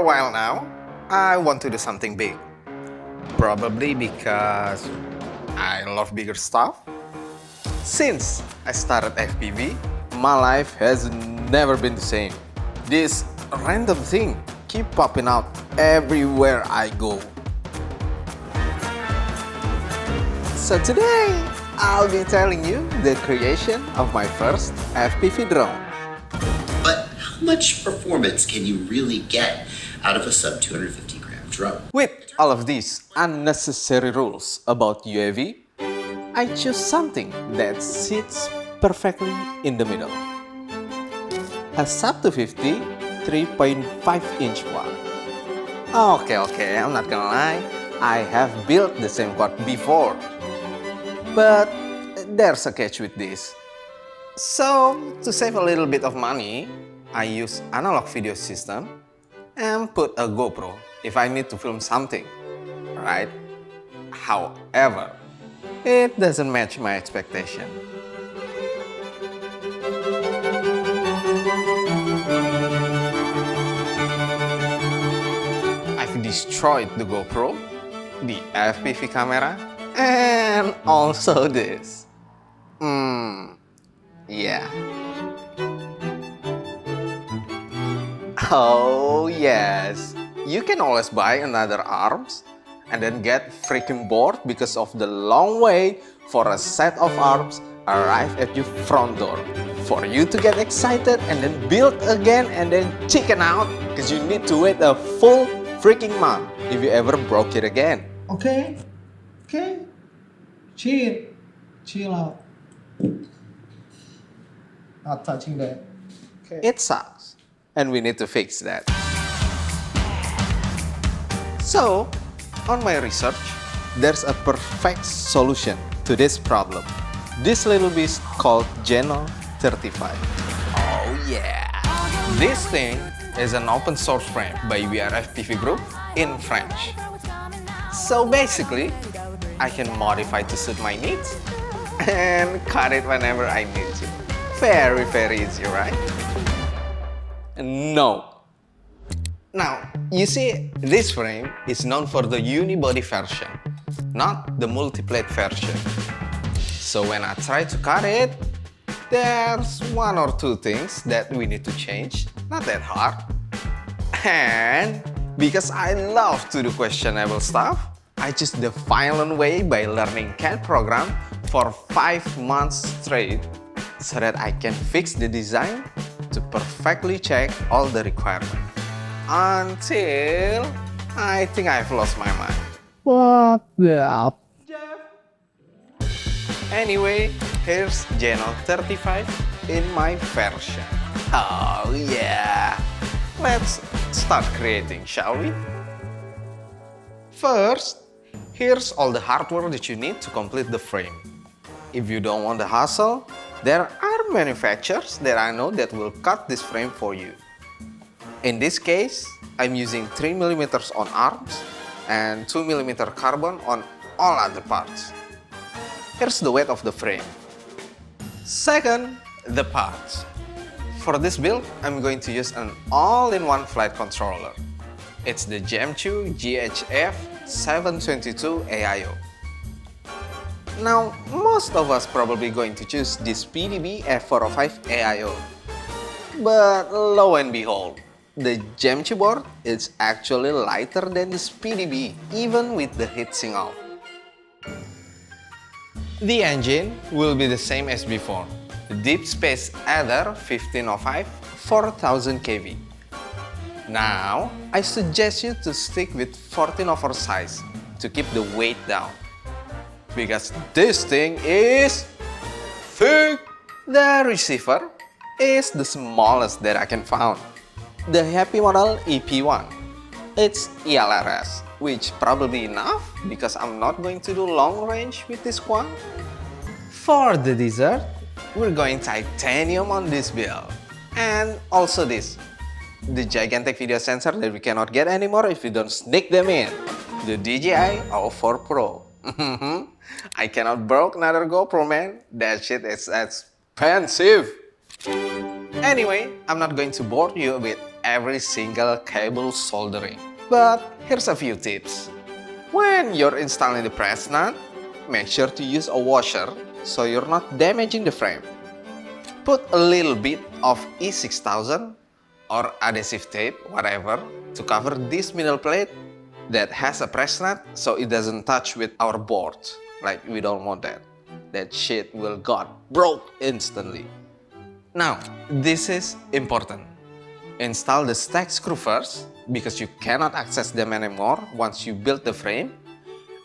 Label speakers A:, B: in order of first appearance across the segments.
A: while now, I want to do something big. Probably because I love bigger stuff. Since I started FPV, my life has never been the same. This random thing keep popping out everywhere I go. So today, I'll be telling you the creation of my first FPV drone.
B: But how much performance can you really get out of a sub-250g drone?
A: With all of these unnecessary rules about UAV, I choose something that sits perfectly in the middle. A Sub-250 3.5-inch one. Okay, I'm not gonna lie, I have built the same quad before. But there's a catch with this. So, to save a little bit of money, I use analog video system and put a GoPro if I need to film something, right? However, it doesn't match my expectation. I've destroyed the GoPro, the FPV camera, and also this. Yeah. Oh yes, you can always buy another arms and then get freaking bored because of the long wait for a set of arms arrive at your front door. For you to get excited and then build again and then chicken out because you need to wait a full freaking month if you ever broke it again.
C: Okay. Chill out. Not touching that. Okay.
A: It sucks, and we need to fix that. So, on my research, there's a perfect solution to this problem. This little beast called JeNo 35. Oh yeah! This thing is an open source frame by FPV group in French. So basically, I can modify to suit my needs and cut it whenever I need to. Very easy, right? No. Now, you see, this frame is known for the unibody version, not the multiplate version. So when I try to cut it, there's one or two things that we need to change, not that hard. And because I love to do questionable stuff, I just the violent way by learning CAD program for 5 months straight so that I can fix the design to perfectly check all the requirements. Until I think I've lost my mind.
C: What the?
A: Anyway, here's JeNo 35 in my version. Oh yeah! Let's start creating, shall we? First, here's all the hardware that you need to complete the frame. If you don't want the hassle, there are manufacturers that I know that will cut this frame for you. In this case, I'm using 3mm on arms and 2mm carbon on all other parts. Here's the weight of the frame. Second, the parts. For this build, I'm going to use an all-in-one flight controller. It's the JHEMCU GHF722 AIO. Now, most of us probably going to choose this PDB F405 AIO. But lo and behold, the JeNo board is actually lighter than this PDB, even with the heatsink off. The engine will be the same as before, the Deepspace Aether 1505 4000 kV. Now, I suggest you to stick with 14 oversize to keep the weight down. Because this thing is thick. The receiver is the smallest that I can find. The Happymodel EP1. It's ELRS, which probably enough because I'm not going to do long range with this quad. For the dessert, we're going titanium on this build. And also this, the gigantic video sensor that we cannot get anymore if we don't sneak them in. The DJI O4 Pro. I cannot broke another GoPro, man. That shit is expensive. Anyway, I'm not going to bore you with every single cable soldering. But here's a few tips. When you're installing the press nut, make sure to use a washer so you're not damaging the frame. Put a little bit of E6000 or adhesive tape, whatever, to cover this middle plate that has a press nut so it doesn't touch with our board. Like, we don't want that. That shit will got broke instantly. Now, this is important. Install the stack screw first because you cannot access them anymore once you build the frame,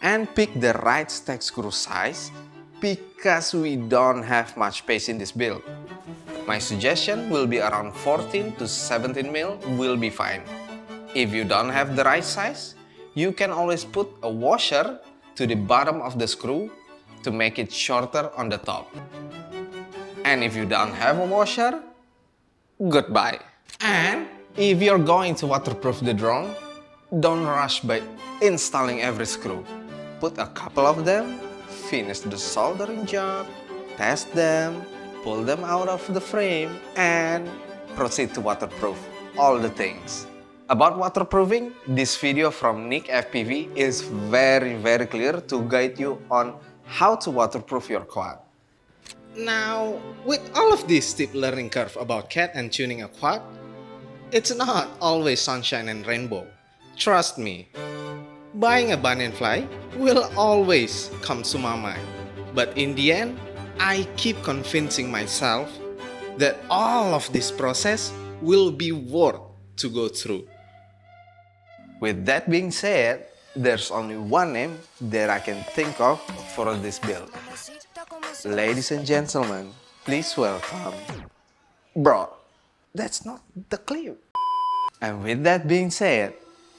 A: and pick the right stack screw size because we don't have much space in this build. My suggestion will be around 14 to 17 mil will be fine. If you don't have the right size, you can always put a washer to the bottom of the screw to make it shorter on the top. And if you don't have a washer, goodbye. And if you're going to waterproof the drone, don't rush by installing every screw. Put a couple of them, finish the soldering job, test them, pull them out of the frame, and proceed to waterproof all the things. About waterproofing, this video from Nick FPV is very clear to guide you on how to waterproof your quad. Now, with all of this steep learning curve about CAD and tuning a quad, it's not always sunshine and rainbow. Trust me, buying a banyan fly will always come to my mind. But in the end, I keep convincing myself that all of this process will be worth to go through. With that being said, there's only one name that I can think of for this build. Ladies and gentlemen, please welcome... Bro, that's not the clip. And with that being said,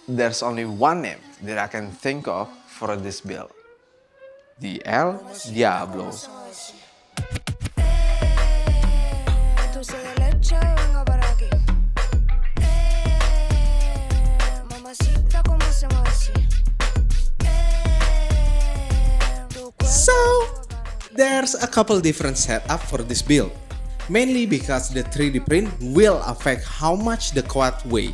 A: there's only one name that I can think of for this build. The El Diablo. So, there's a couple different setup for this build, mainly because the 3D print will affect how much the quad weigh.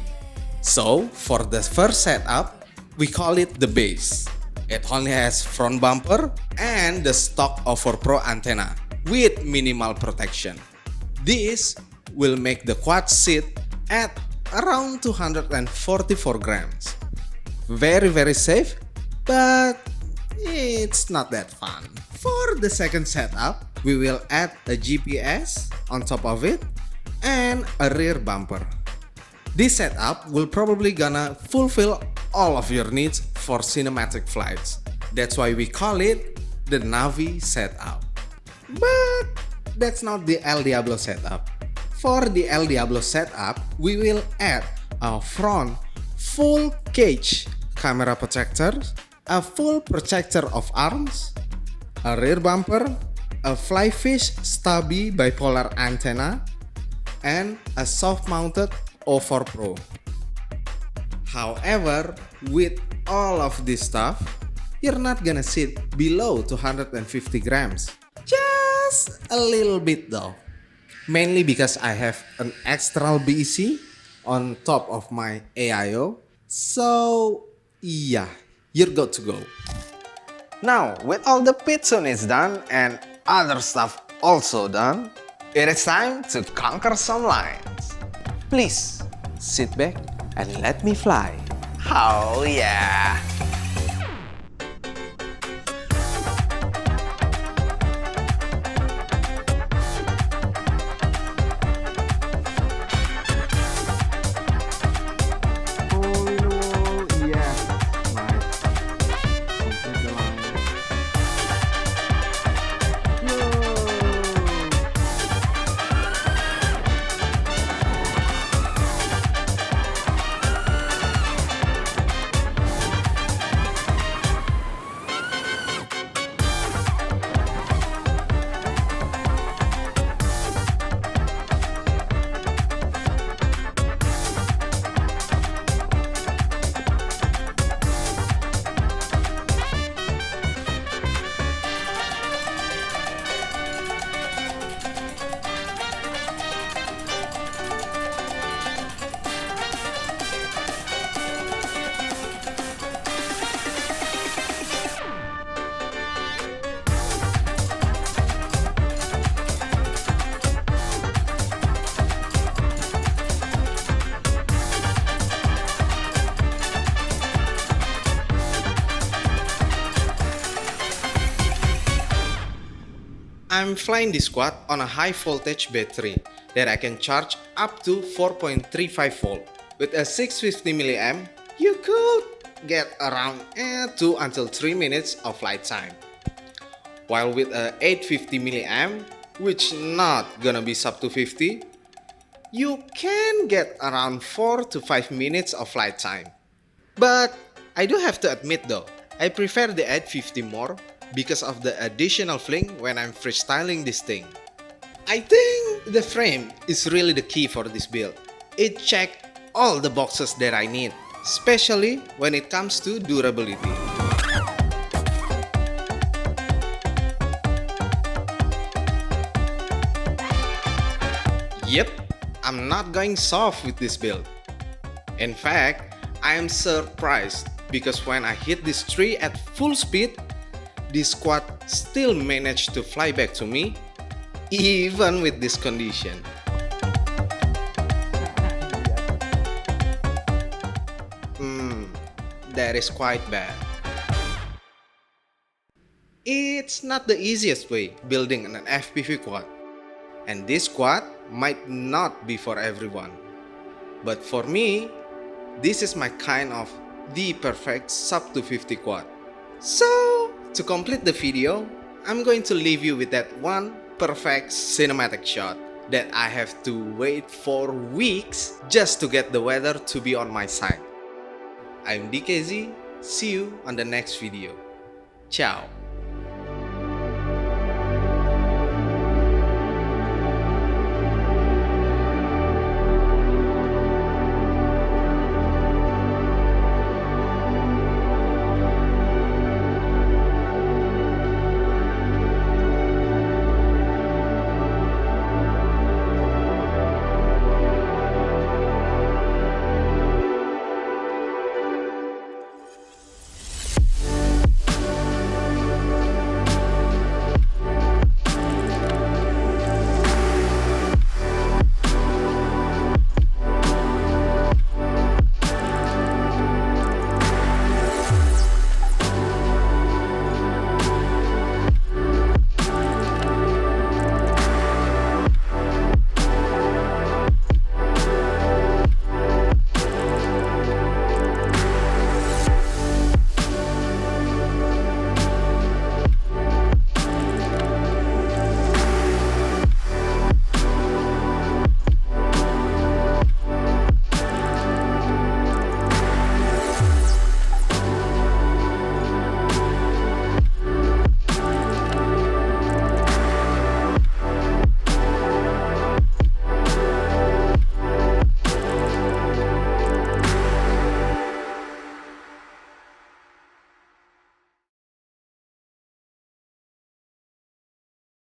A: So, for the first setup, we call it the base. It only has front bumper and the stock overpro antenna with minimal protection. This will make the quad sit at around 244 grams. Very safe, but it's not that fun. For the second setup, we will add a GPS on top of it and a rear bumper. This setup will probably gonna fulfill all of your needs for cinematic flights. That's why we call it the Navi setup. But that's not the El Diablo setup. For the El Diablo setup, we will add a front full cage camera protector, a full protector of arms, a rear bumper, a flyfish stubby bipolar antenna, and a soft-mounted overpro. However, with all of this stuff, you're not gonna sit below 250 grams. Just a little bit though. Mainly because I have an external BEC on top of my AIO. So, yeah, you're good to go. Now, with all the pit units done and other stuff also done, it is time to conquer some lines. Please, sit back and let me fly. Oh yeah! I'm flying this quad on a high voltage battery that I can charge up to 4.35 volt. With a 650mAh, you could get around 2 until 3 minutes of flight time. While with a 850mAh, which not gonna be sub 250, you can get around 4 to 5 minutes of flight time. But I do have to admit though, I prefer the 850 more because of the additional fling when I'm freestyling this thing. I think the frame is really the key for this build. It checked all the boxes that I need, especially when it comes to durability. Yep, I'm not going soft with this build. In fact, I am surprised because when I hit this tree at full speed, this quad still managed to fly back to me, even with this condition. That is quite bad. It's not the easiest way building an FPV quad, and this quad might not be for everyone. But for me, this is my kind of the perfect sub 250 quad. So, to complete the video, I'm going to leave you with that one perfect cinematic shot that I have to wait for weeks just to get the weather to be on my side. I'm DKZ, see you on the next video. Ciao.